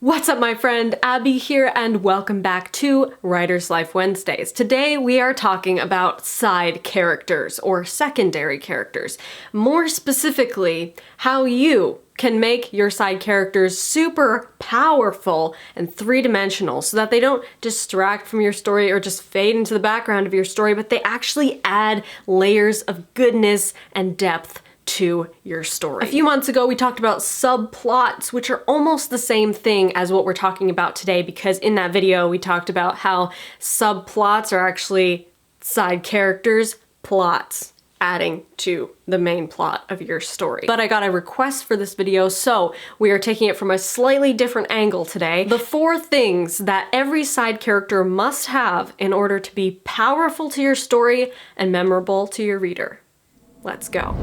What's up, my friend? Abby here, and welcome back to Writer's Life Wednesdays. Today we are talking about side characters or secondary characters. More specifically, how you can make your side characters super powerful and three-dimensional so that they don't distract from your story or just fade into the background of your story, but they actually add layers of goodness and depth to your story. A few months ago, we talked about subplots, which are almost the same thing as what we're talking about today, because in that video, we talked about how subplots are actually side characters, plots, adding to the main plot of your story. But I got a request for this video, so we are taking it from a slightly different angle today. The 4 things that every side character must have in order to be powerful to your story and memorable to your reader. Let's go.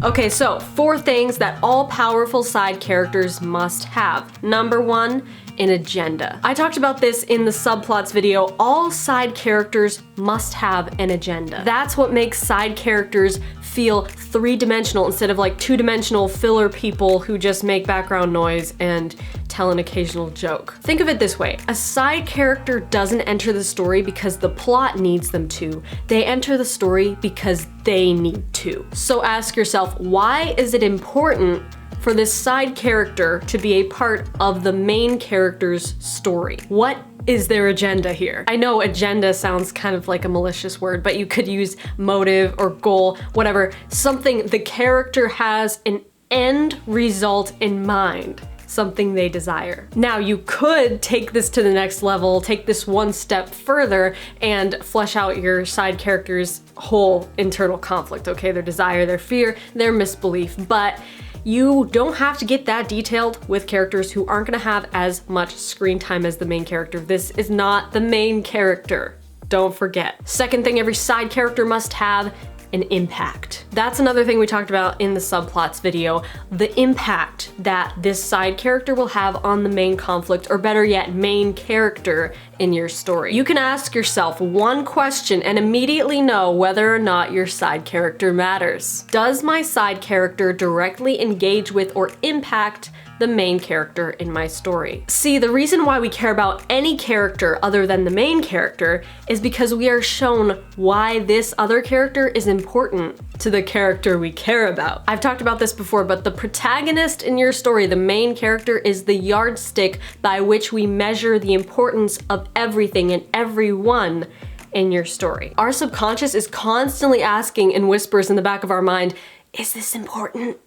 Okay, so 4 things that all powerful side characters must have. Number 1, an agenda. I talked about this in the subplots video. All side characters must have an agenda. That's what makes side characters feel 3-dimensional instead of like 2-dimensional filler people who just make background noise and tell an occasional joke. Think of it this way. A side character doesn't enter the story because the plot needs them to. They enter the story because they need to. So ask yourself, why is it important for this side character to be a part of the main character's story? What is their agenda here? I know agenda sounds kind of like a malicious word, but you could use motive or goal, whatever. Something the character has an end result in mind. Something they desire. Now, you could take this to the next level, take this one step further, and flesh out your side character's whole internal conflict, okay? Their desire, their fear, their misbelief, but you don't have to get that detailed with characters who aren't gonna have as much screen time as the main character. This is not the main character, don't forget. Second thing every side character must have, an impact. That's another thing we talked about in the subplots video, the impact that this side character will have on the main conflict, or better yet, main character in your story. You can ask yourself one question and immediately know whether or not your side character matters. Does my side character directly engage with or impact the main character in my story? See, the reason why we care about any character other than the main character is because we are shown why this other character is important to the character we care about. I've talked about this before, but the protagonist in your story, the main character, is the yardstick by which we measure the importance of everything and everyone in your story. Our subconscious is constantly asking in whispers in the back of our mind, is this important?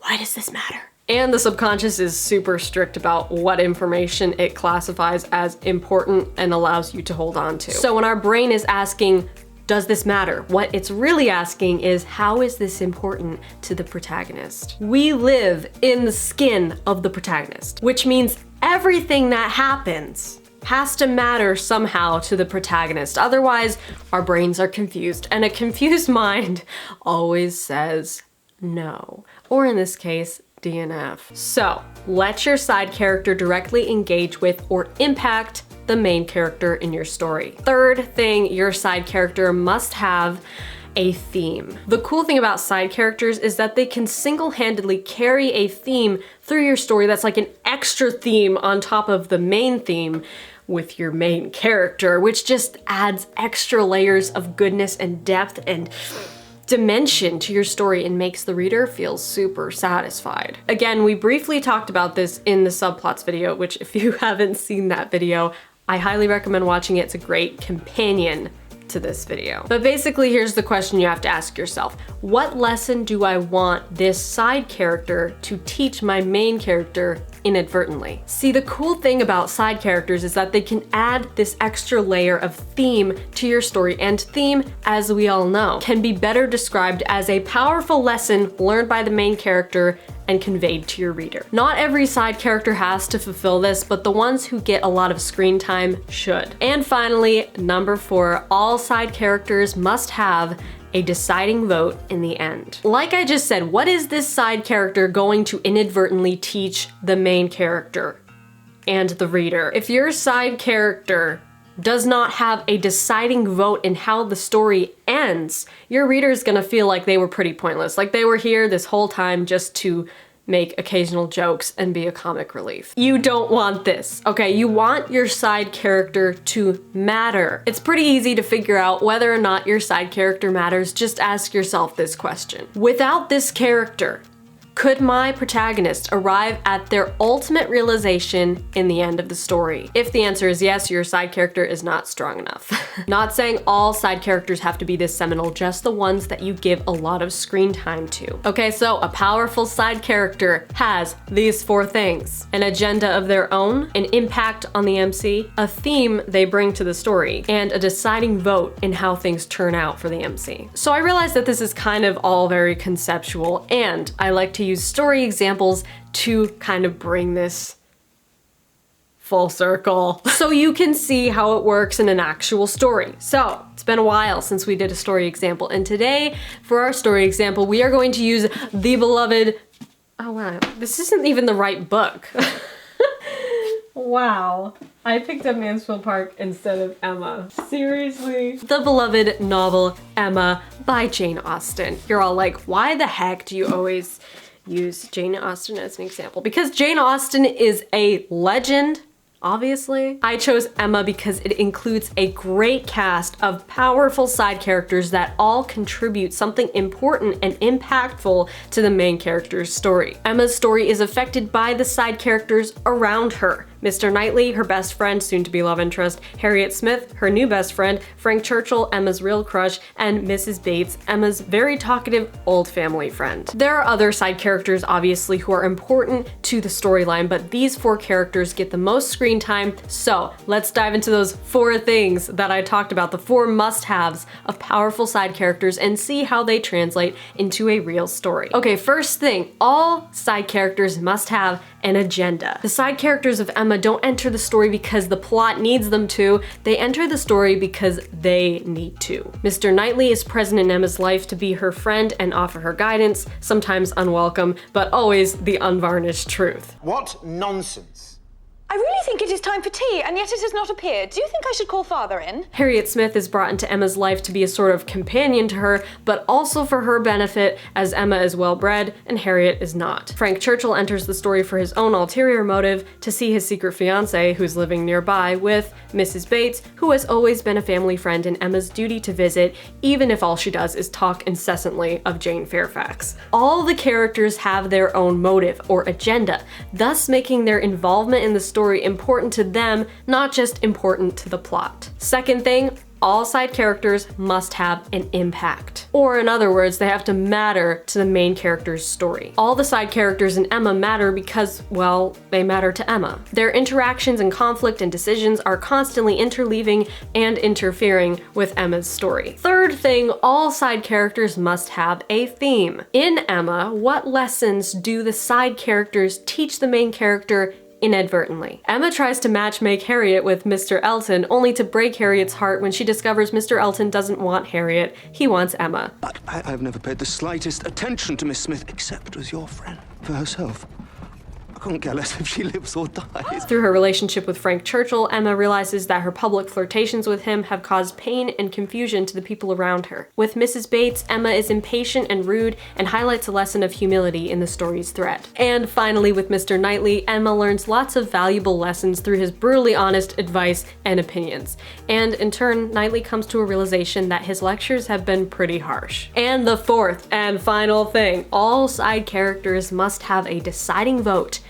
Why does this matter? And the subconscious is super strict about what information it classifies as important and allows you to hold on to. So when our brain is asking, does this matter? What it's really asking is, how is this important to the protagonist? We live in the skin of the protagonist, which means everything that happens has to matter somehow to the protagonist. Otherwise, our brains are confused, and a confused mind always says no. Or in this case, DNF. So, let your side character directly engage with or impact the main character in your story. Third thing, your side character must have a theme. The cool thing about side characters is that they can single-handedly carry a theme through your story that's like an extra theme on top of the main theme with your main character, which just adds extra layers of goodness and depth and dimension to your story and makes the reader feel super satisfied. Again, we briefly talked about this in the subplots video, which if you haven't seen that video, I highly recommend watching it. It's a great companion to this video. But basically, here's the question you have to ask yourself. What lesson do I want this side character to teach my main character inadvertently? See, the cool thing about side characters is that they can add this extra layer of theme to your story, and theme, as we all know, can be better described as a powerful lesson learned by the main character and conveyed to your reader. Not every side character has to fulfill this, but the ones who get a lot of screen time should. And finally, number 4, all side characters must have a deciding vote in the end. Like I just said, what is this side character going to inadvertently teach the main character and the reader? If your side character does not have a deciding vote in how the story ends, your reader is gonna feel like they were pretty pointless. Like they were here this whole time just to make occasional jokes and be a comic relief. You don't want this, okay? You want your side character to matter. It's pretty easy to figure out whether or not your side character matters. Just ask yourself this question. Without this character, could my protagonist arrive at their ultimate realization in the end of the story? If the answer is yes, your side character is not strong enough. Not saying all side characters have to be this seminal, just the ones that you give a lot of screen time to. Okay, so a powerful side character has these 4 things: an agenda of their own, an impact on the MC, a theme they bring to the story, and a deciding vote in how things turn out for the MC. So I realize that this is kind of all very conceptual, and I like to use story examples to kind of bring this full circle so you can see how it works in an actual story. So it's been a while since we did a story example, and today for our story example we are going to use the beloved, oh wow, this isn't even the right book. Wow, I picked up Mansfield Park instead of Emma. Seriously? The beloved novel Emma by Jane Austen. You're all like, why the heck do you always use Jane Austen as an example? Because Jane Austen is a legend, obviously. I chose Emma because it includes a great cast of powerful side characters that all contribute something important and impactful to the main character's story. Emma's story is affected by the side characters around her. Mr. Knightley, her best friend, soon-to-be love interest, Harriet Smith, her new best friend, Frank Churchill, Emma's real crush, and Mrs. Bates, Emma's very talkative old family friend. There are other side characters, obviously, who are important to the storyline, but these 4 characters get the most screen time, so let's dive into those 4 things that I talked about, the 4 must-haves of powerful side characters, and see how they translate into a real story. Okay, first thing, all side characters must have an agenda. The side characters of Emma don't enter the story because the plot needs them to, they enter the story because they need to. Mr. Knightley is present in Emma's life to be her friend and offer her guidance, sometimes unwelcome, but always the unvarnished truth. What nonsense. I really think it is time for tea, and yet it has not appeared. Do you think I should call father in? Harriet Smith is brought into Emma's life to be a sort of companion to her, but also for her benefit, as Emma is well-bred and Harriet is not. Frank Churchill enters the story for his own ulterior motive, to see his secret fiancé, who's living nearby, with Mrs. Bates, who has always been a family friend and Emma's duty to visit, even if all she does is talk incessantly of Jane Fairfax. All the characters have their own motive or agenda, thus making their involvement in the story important to them, not just important to the plot. Second thing, all side characters must have an impact. Or in other words, they have to matter to the main character's story. All the side characters in Emma matter because, well, they matter to Emma. Their interactions and conflict and decisions are constantly interleaving and interfering with Emma's story. Third thing, all side characters must have a theme. In Emma, what lessons do the side characters teach the main character inadvertently? Emma tries to matchmake Harriet with Mr. Elton, only to break Harriet's heart when she discovers Mr. Elton doesn't want Harriet, he wants Emma. But I've never paid the slightest attention to Miss Smith, except as your friend. For herself, I couldn't care less if she lives or dies. Through her relationship with Frank Churchill, Emma realizes that her public flirtations with him have caused pain and confusion to the people around her. With Mrs. Bates, Emma is impatient and rude and highlights a lesson of humility in the story's thread. And finally, with Mr. Knightley, Emma learns lots of valuable lessons through his brutally honest advice and opinions. And in turn, Knightley comes to a realization that his lectures have been pretty harsh. And the fourth and final thing, all side characters must have a deciding vote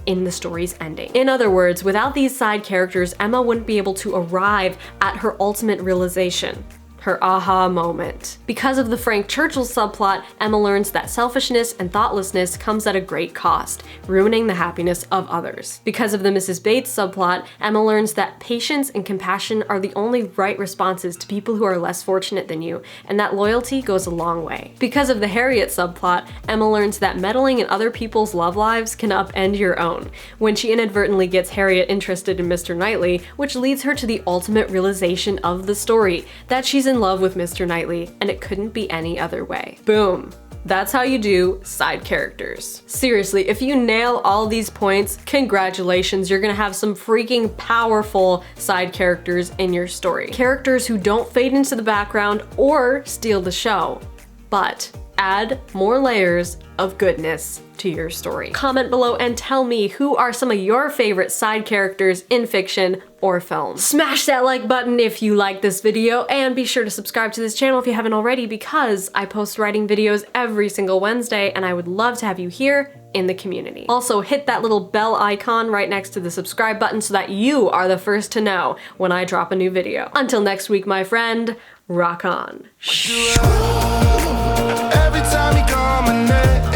in the story's ending. In other words, without these side characters, Emma wouldn't be able to arrive at her ultimate realization, her aha moment. Because of the Frank Churchill subplot, Emma learns that selfishness and thoughtlessness comes at a great cost, ruining the happiness of others. Because of the Mrs. Bates subplot, Emma learns that patience and compassion are the only right responses to people who are less fortunate than you, and that loyalty goes a long way. Because of the Harriet subplot, Emma learns that meddling in other people's love lives can upend your own, when she inadvertently gets Harriet interested in Mr. Knightley, which leads her to the ultimate realization of the story, that she's in love with Mr. Knightley, and it couldn't be any other way. Boom. That's how you do side characters. Seriously, if you nail all these points, congratulations, you're gonna have some freaking powerful side characters in your story. Characters who don't fade into the background or steal the show, but add more layers of goodness to your story. Comment below and tell me, who are some of your favorite side characters in fiction or film. Smash that like button if you like this video, and be sure to subscribe to this channel if you haven't already, because I post writing videos every single Wednesday and I would love to have you here in the community. Also, hit that little bell icon right next to the subscribe button so that you are the first to know when I drop a new video. Until next week, my friend, rock on. Every time you come my name